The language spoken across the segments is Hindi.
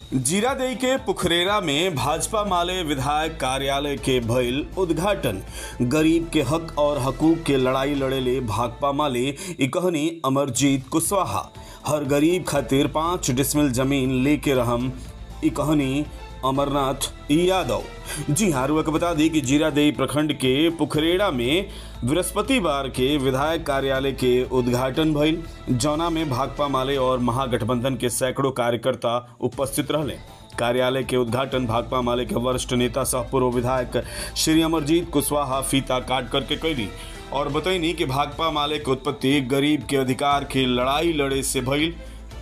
जीरादेई के पुखरेरा में भाजपा माले विधायक कार्यालय के भइल उद्घाटन। गरीब के हक और हकूक के लड़ाई लड़ेले भाकपा माले ई कहनी अमरजीत कुशवाहा। हर गरीब खातिर 5 डिसमिल जमीन लेके रहम ई कहनी अमरनाथ यादव। जी हाँ, रुआ को बता दी कि जीरादेई प्रखंड के पुखरेड़ा में बृहस्पतिवार के विधायक कार्यालय के उद्घाटन भइल, जौना में भाकपा माले और महागठबंधन के सैकड़ों कार्यकर्ता उपस्थित रहले। कार्यालय के उद्घाटन भाकपा माले के वरिष्ठ नेता सह पूर्व विधायक श्री अमरजीत कुशवाहा फीता काट करके कैली और बतैनी कि भाकपा माले के उत्पत्ति गरीब के अधिकार के लड़ाई लड़े से भइल,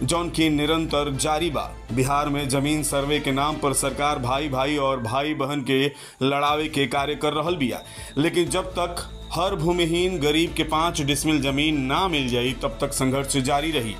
जौन की निरंतर जारी बा। बिहार में जमीन सर्वे के नाम पर सरकार भाई भाई और भाई बहन के लड़ावे के कार्य कर रहल बिया, लेकिन जब तक हर भूमिहीन गरीब के 5 डिसमिल जमीन ना मिल जाई तब तक संघर्ष जारी रही।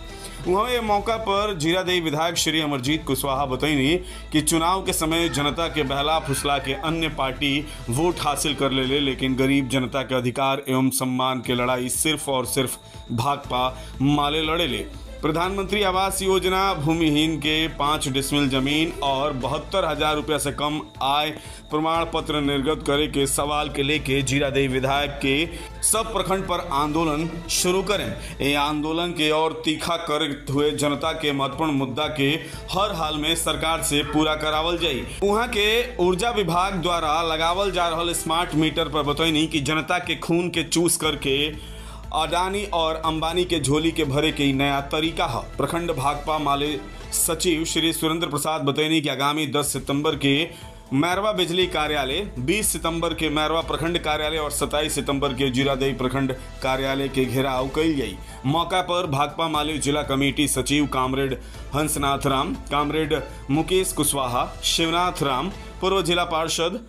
वहाँ ये मौका पर जीरादेई विधायक श्री अमरजीत कुशवाहा बतैनी कि चुनाव के समय जनता के बहला फुसला के अन्य पार्टी वोट हासिल कर ले, लेकिन गरीब जनता के अधिकार एवं सम्मान के लड़ाई सिर्फ और सिर्फ भाकपा माले लड़े ले। प्रधानमंत्री आवास योजना भूमिहीन के 5 डिसमिल जमीन और 72,000 रुपया से कम आय प्रमाण पत्र निर्गत करे के सवाल के लेके जीरादेई विधायक के सब प्रखंड पर आंदोलन शुरू करें। ये आंदोलन के और तीखा करते हुए जनता के महत्वपूर्ण मुद्दा के हर हाल में सरकार से पूरा करावल जाई। वहाँ के ऊर्जा विभाग द्वारा लगावल जा रहा स्मार्ट मीटर पर बतैनी कि जनता के खून के चूस करके अडानी और अंबानी के झोली के भरे के नया तरीका है। प्रखंड भाकपा माले सचिव श्री सुरेंद्र प्रसाद बतैनी कि आगामी 10 सितंबर के मैरवा बिजली कार्यालय, 20 सितंबर के मैरवा प्रखंड कार्यालय और 27 सितंबर के जीरादेई प्रखंड कार्यालय के घेराव कइल जाई। मौका पर भाकपा माले जिला कमेटी सचिव कामरेड हंसनाथ राम, कामरेड मुकेश कुशवाहा, शिवनाथ राम, पूर्व जिला पार्षद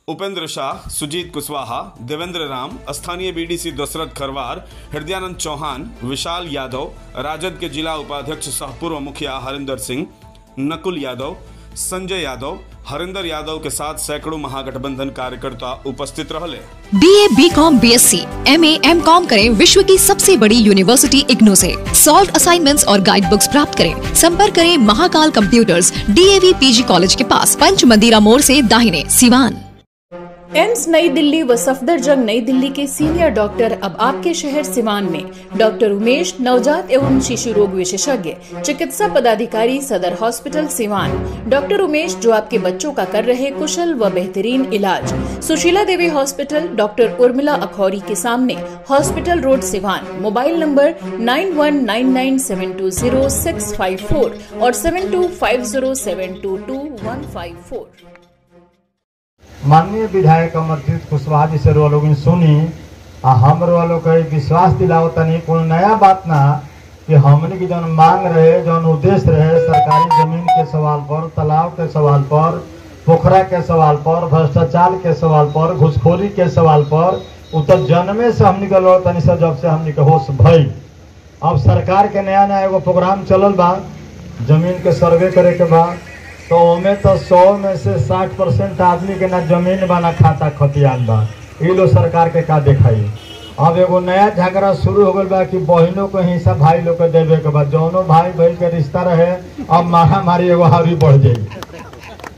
उपेंद्र शाह, सुजीत कुशवाहा, देवेंद्र राम, स्थानीय बीडीसी दशरथ खरवार, हृदयानंद चौहान, विशाल यादव, राजद के जिला उपाध्यक्ष सह पूर्व मुखिया हरिंदर सिंह, नकुल यादव, संजय यादव, हरिंदर यादव के साथ सैकड़ों महागठबंधन कार्यकर्ता उपस्थित रहे। BA, BCom, BSc, MA, MCom करें विश्व की सबसे बड़ी यूनिवर्सिटी इग्नू से। सॉल्व असाइनमेंट्स और गाइड बुक्स प्राप्त करें। संपर्क करें Mahakal computers, DAV PG college के पास, पंच मंदिरा मोड़ से दाहिने, सिवान। एम्स नई दिल्ली व सफदरजंग नई दिल्ली के सीनियर डॉक्टर अब आपके शहर सिवान में। डॉक्टर उमेश, नवजात एवं शिशु रोग विशेषज्ञ, चिकित्सा पदाधिकारी, सदर हॉस्पिटल सिवान। डॉक्टर उमेश जो आपके बच्चों का कर रहे कुशल व बेहतरीन इलाज। सुशीला देवी हॉस्पिटल, डॉक्टर उर्मिला अखौरी के सामने, hospital road Siwan. Mobile number 9199720654 और 7250722154। माननीय विधायक अमरजीत कुशवाहा जी से लोग सुनी हम लोग के विश्वास दिलाओ तनी कोई नया बात ना कि हमने की जौन मांग रहे, जौन उद्देश्य रहे सरकारी जमीन के सवाल पर, तालाब के सवाल पर, पोखरा के सवाल पर, भ्रष्टाचार के सवाल पर, घुसखोरी के सवाल पर, उत्तर जन्मे से हमने के लोग तनी से जब से हमने के होश भई। अब सरकार के नया नया एगो प्रोग्राम चलल बा जमीन के सर्वे करे के बाद, तो ओमे तो 100 में से 60% आदमी के ना जमीन बा ना खाता खतियान बा। ये लोग सरकार के का दिखाई। अब एगो नया झगड़ा शुरू हो गल बा कि बहनों को हिस्सा भाई लोग के देवे के बाद, दोनों भाई बहन के रिश्ता रहे अब मारामारी एगो हावी बढ़ जाई।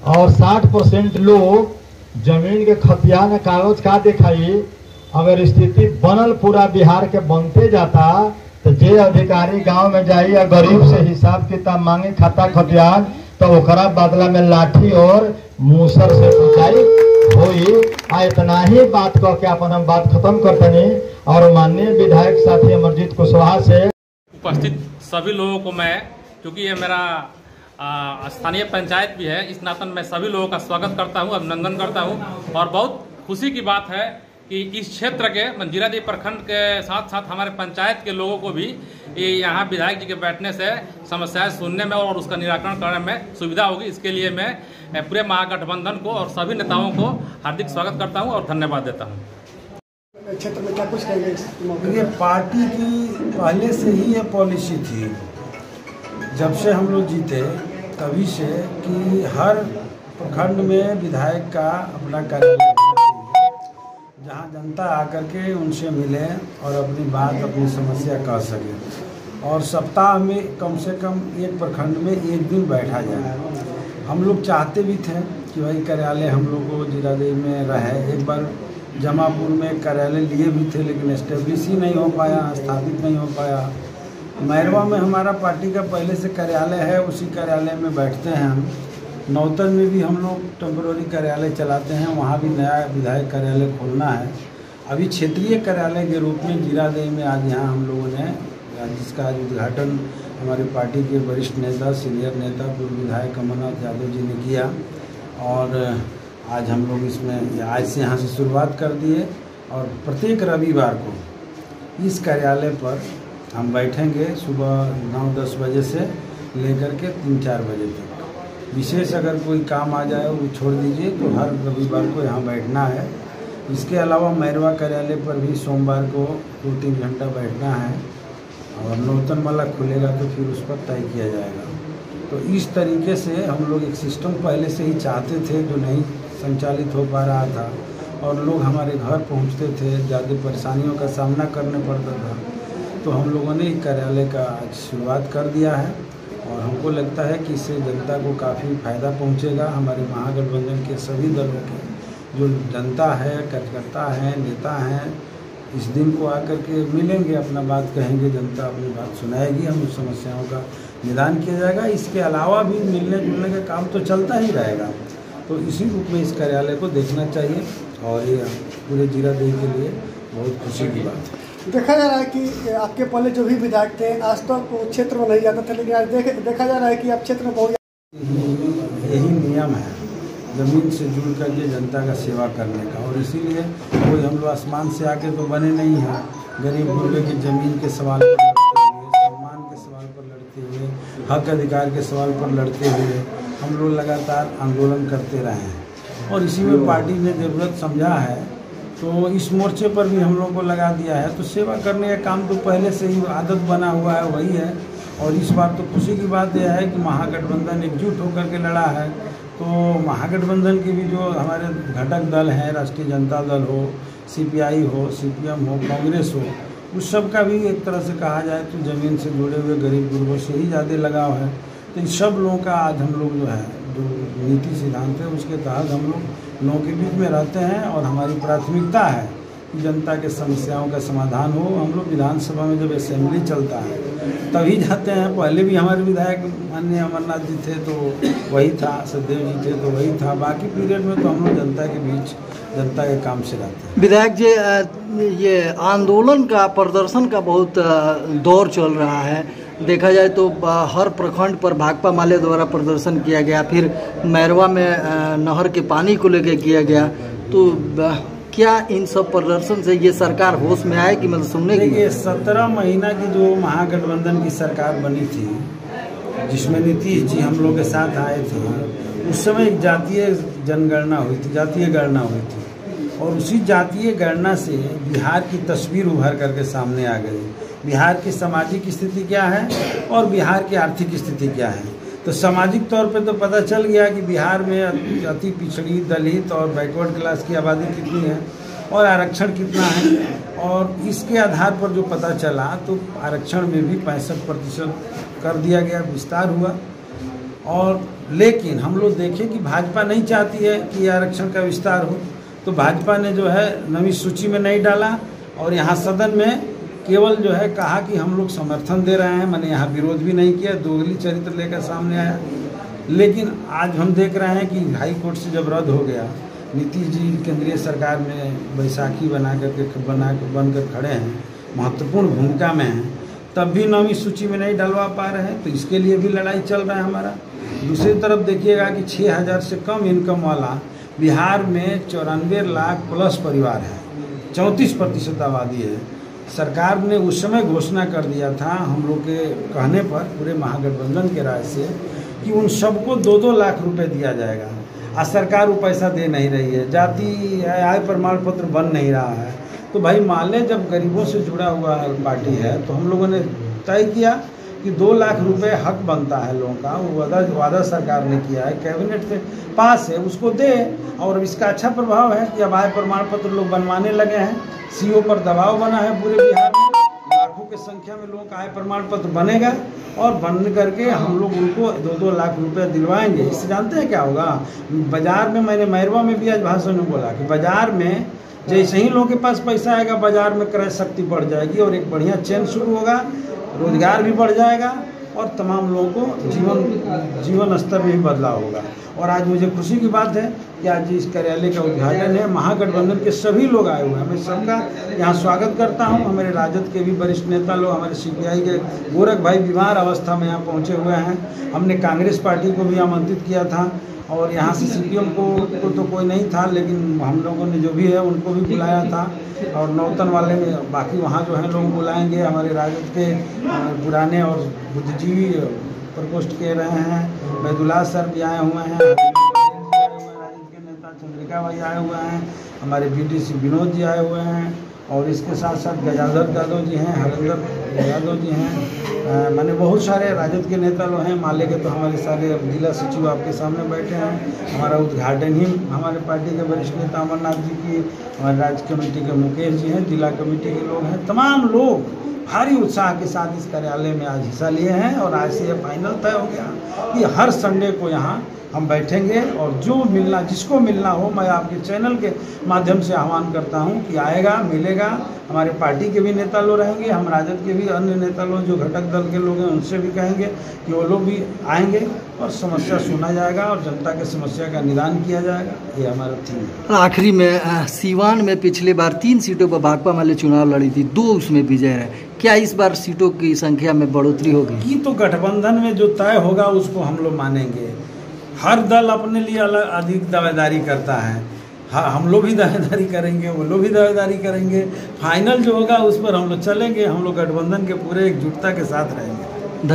और 60% लोग जमीन के खतियान कागज का दिखाई। अगर स्थिति बनल पूरा बिहार के बनते जाता तो जे अधिकारी गाँव में जाई या गरीब से हिसाब किताब मांगे खाता खतियान तो ओकरा बदला में लाठी और मूसर से पिटाई होई। इतना ही बात कह के अपन हम बात खत्म करतनी और माननीय विधायक साथी अमरजीत कुशवाहा से उपस्थित सभी लोगों को मैं, क्योंकि ये मेरा स्थानीय पंचायत भी है, इस नातन मैं सभी लोगों का स्वागत करता हूँ, अभिनंदन करता हूँ। और बहुत खुशी की बात है कि इस क्षेत्र के जीरादेई प्रखंड के साथ साथ हमारे पंचायत के लोगों को भी यहाँ विधायक जी के बैठने से समस्याएं सुनने में और उसका निराकरण करने में सुविधा होगी। इसके लिए मैं पूरे महागठबंधन को और सभी नेताओं को हार्दिक स्वागत करता हूँ और धन्यवाद देता हूँ। क्षेत्र में क्या कुछ कहेंगे? ये पार्टी की पहले से ही ये पॉलिसी थी, जब से हम लोग जीते तभी से, कि हर प्रखंड में विधायक का अपना कार्यालय जहाँ जनता आकर के उनसे मिले और अपनी बात, अपनी समस्या कह सके। और सप्ताह में कम से कम एक प्रखंड में एक दिन बैठा जाए। हम लोग चाहते भी थे कि भाई कार्यालय हम लोग को जीरादेई में रहे। एक बार जमापुर में कार्यालय लिए भी थे, लेकिन एस्टेब्लिश ही नहीं हो पाया, स्थापित नहीं हो पाया। मैरवा में हमारा पार्टी का पहले से कार्यालय है, उसी कार्यालय में बैठते हैं हम। नौतन में भी हम लोग टेम्पोररी कार्यालय चलाते हैं, वहाँ भी नया विधायक कार्यालय खोलना है। अभी क्षेत्रीय कार्यालय के रूप में जीरादेई में आज यहाँ हम लोगों ने, जिसका आज उद्घाटन हमारे पार्टी के वरिष्ठ नेता, सीनियर नेता, पूर्व विधायक अमरनाथ यादव जी ने किया। और आज हम लोग इसमें आज से यहाँ से शुरुआत कर दिए और प्रत्येक रविवार को इस कार्यालय पर हम बैठेंगे सुबह 9-10 बजे से लेकर के 3-4 बजे तक। विशेष अगर कोई काम आ जाए वो छोड़ दीजिए, तो हर रविवार को यहाँ बैठना है। इसके अलावा मैरवा कार्यालय पर भी सोमवार को 2-3 घंटा बैठना है और नौतन वाला खुलेगा तो फिर उस पर तय किया जाएगा। तो इस तरीके से हम लोग एक सिस्टम पहले से ही चाहते थे जो नहीं संचालित हो पा रहा था और लोग हमारे घर पहुंचते थे, ज़्यादा परेशानियों का सामना करने पड़ता था। तो हम लोगों ने एक कार्यालय का आज शुरुआत कर दिया है और हमको लगता है कि इससे जनता को काफ़ी फ़ायदा पहुंचेगा। हमारे महागठबंधन के सभी दलों के जो जनता है, कार्यकर्ता हैं, नेता हैं, इस दिन को आकर के मिलेंगे, अपना बात कहेंगे, जनता अपनी बात सुनाएगी, हम उस समस्याओं का निदान किया जाएगा। इसके अलावा भी मिलने जुलने का काम तो चलता ही रहेगा। तो इसी रूप में इस कार्यालय को देखना चाहिए और ये पूरे जीरादेई के लिए बहुत खुशी की बात है। देखा जा रहा है कि आपके पहले जो भी विधायक थे आज तक वो क्षेत्र में नहीं जाता था, लेकिन आज देखा जा रहा है कि आप क्षेत्र में बहुत यही नियम है ज़मीन से जुड़ करके जनता का सेवा करने का। और इसीलिए कोई हम लोग आसमान से आके तो बने नहीं हैं। गरीब गुरबे की ज़मीन के सवाल पर लड़ते हुए, सम्मान के सवाल पर लड़ते हुए, हक अधिकार के सवाल पर लड़ते हुए हम लोग लगातार आंदोलन करते रहे हैं और इसी में पार्टी ने ज़रूरत समझा है तो इस मोर्चे पर भी हम लोग को लगा दिया है। तो सेवा करने का काम तो पहले से ही आदत बना हुआ है, वही है। और इस बार तो खुशी की बात यह है कि महागठबंधन एकजुट होकर के लड़ा है। तो महागठबंधन के भी जो हमारे घटक दल हैं, राष्ट्रीय जनता दल हो, CPI हो, CPM हो, कांग्रेस हो, उस सब का भी एक तरह से कहा जाए तो ज़मीन से जुड़े हुए गरीब गुरबों से ही ज़्यादा लगाव है। तो इन सब लोगों का आज हम लोग जो है जो नीति सिद्धांत है उसके तहत हम लोग के बीच में रहते हैं और हमारी प्राथमिकता है कि जनता के समस्याओं का समाधान हो। हम लोग विधानसभा में जब असेंबली चलता है तभी जाते हैं। पहले भी हमारे विधायक माननीय अमरनाथ जी थे तो वही था, सचदेव जी थे तो वही था। बाकी पीरियड में तो हम लोग जनता के बीच जनता के काम से रहते हैं। विधायक जी, ये आंदोलन का प्रदर्शन का बहुत दौर चल रहा है। देखा जाए तो हर प्रखंड पर भाकपा माले द्वारा प्रदर्शन किया गया, फिर मैरवा में नहर के पानी को लेकर किया गया। तो क्या इन सब प्रदर्शन से ये सरकार होश में आए कि मतलब सुनने की? देखिए 17 महीना की जो महागठबंधन की सरकार बनी थी जिसमें नीतीश जी हम लोग के साथ आए थे, उस समय एक जातीय जनगणना हुई थी, जातीय गणना हुई थी और उसी जातीय गणना से बिहार की तस्वीर उभर करके सामने आ गई। बिहार की सामाजिक स्थिति क्या है और बिहार की आर्थिक स्थिति क्या है। तो सामाजिक तौर पे तो पता चल गया कि बिहार में अति पिछड़ी, दलित और बैकवर्ड क्लास की आबादी कितनी है और आरक्षण कितना है। और इसके आधार पर जो पता चला तो आरक्षण में भी 65% कर दिया गया, विस्तार हुआ। और लेकिन हम लोग देखें कि भाजपा नहीं चाहती है कि आरक्षण का विस्तार हो, तो भाजपा ने जो है नवी सूची में नहीं डाला और यहाँ सदन में केवल जो है कहा कि हम लोग समर्थन दे रहे हैं, मैंने यहाँ विरोध भी नहीं किया, दोगली चरित्र लेकर सामने आया। लेकिन आज हम देख रहे हैं कि हाई कोर्ट से जब रद्द हो गया, नीतीश जी केंद्रीय सरकार में बैसाखी बनकर खड़े हैं, महत्वपूर्ण भूमिका में हैं, तब भी नौवीं सूची में नहीं डलवा पा रहे हैं। तो इसके लिए भी लड़ाई चल रहा है हमारा। दूसरी तरफ देखिएगा कि 6000 से कम इनकम वाला बिहार में 94 लाख प्लस परिवार है, 34% आबादी है। सरकार ने उस समय घोषणा कर दिया था हम लोग के कहने पर, पूरे महागठबंधन के राय से, कि उन सबको 2-2 लाख रुपए दिया जाएगा। आज सरकार वो पैसा दे नहीं रही है, जाति आय प्रमाण पत्र बन नहीं रहा है। तो भाई मान लें जब गरीबों से जुड़ा हुआ पार्टी है तो हम लोगों ने तय किया कि 2 लाख रुपए हक बनता है लोगों का, वो वादा सरकार ने किया है, कैबिनेट से पास है, उसको दे। और इसका अच्छा प्रभाव है कि अब आय प्रमाण पत्र लोग बनवाने लगे हैं। CO पर दबाव बना है पूरे बिहार में, लाखों के के संख्या में लोगों का आय प्रमाण पत्र बनेगा और बन करके हम लोग उनको 2-2 लाख रुपए दिलवाएंगे। इससे जानते हैं क्या होगा, बाजार में, मैंने मैरवा में भी आज भाषण में बोला कि बाजार में जैसे ही लोगों के पास पैसा आएगा बाजार में क्रय शक्ति बढ़ जाएगी और एक बढ़िया चेन शुरू होगा, रोजगार भी बढ़ जाएगा और तमाम लोगों को जीवन स्तर में भी बदलाव होगा। और आज मुझे खुशी की बात है कि आज इस कार्यालय का उद्घाटन है। महागठबंधन के सभी लोग आए हुए हैं, मैं सबका यहाँ स्वागत करता हूँ। हमारे राजद के भी वरिष्ठ नेता लोग, हमारे CPI के गोरख भाई बीमार अवस्था में यहाँ पहुँचे हुए हैं। हमने कांग्रेस पार्टी को भी आमंत्रित किया था और यहाँ से CPM को तो कोई नहीं था, लेकिन हम लोगों ने जो भी है उनको भी बुलाया था। और नौतन वाले में बाकी वहाँ जो है लोग बुलाएंगे। हमारे राजद के पुराने और बुद्धिजीवी प्रकोष्ठ के रहे हैं, बैदुल्ला सर भी आए हुए हैं, राजद के नेता चंद्रिका भाई आए हुए हैं, हमारे BDC विनोद जी आए हुए हैं और इसके साथ साथ गजाधर यादव जी हैं, हरेंद्र यादव जी हैं, मैंने बहुत सारे राजद के नेता लोग हैं। माले के तो हमारे सारे जिला सचिव आपके सामने बैठे हैं। हमारा उद्घाटन ही हमारे पार्टी के वरिष्ठ नेता अमरनाथ जी की, हमारे राज्य कमेटी के मुकेश जी हैं, जिला कमेटी के लोग हैं, तमाम लोग भारी उत्साह के साथ इस कार्यालय में आज हिस्सा लिए हैं। और आज से यह फाइनल तय हो गया कि हर संडे को यहाँ हम बैठेंगे और जो मिलना, जिसको मिलना हो, मैं आपके चैनल के माध्यम से आह्वान करता हूं कि आएगा, मिलेगा। हमारे पार्टी के भी नेता लोग रहेंगे, हम राजद के भी अन्य नेता लोग जो घटक दल के लोग हैं उनसे भी कहेंगे कि वो लोग भी आएंगे और समस्या सुना जाएगा और जनता की समस्या का निदान किया जाएगा। ये हमारा थीम है। आखिरी में सीवान में पिछले बार 3 सीटों पर भाकपा माले चुनाव लड़ी थी, 2 उसमें विजय रहे। क्या इस बार सीटों की संख्या में बढ़ोतरी होगी? तो गठबंधन में जो तय होगा उसको हम लोग मानेंगे। हर दल अपने लिए अलग अधिक दावेदारी करता है। हाँ, हम लोग भी दावेदारी करेंगे, वो लोग भी दावेदारी करेंगे। फाइनल जो होगा उस पर हम लोग चलेंगे। हम लोग गठबंधन के पूरे एकजुटता के साथ रहेंगे।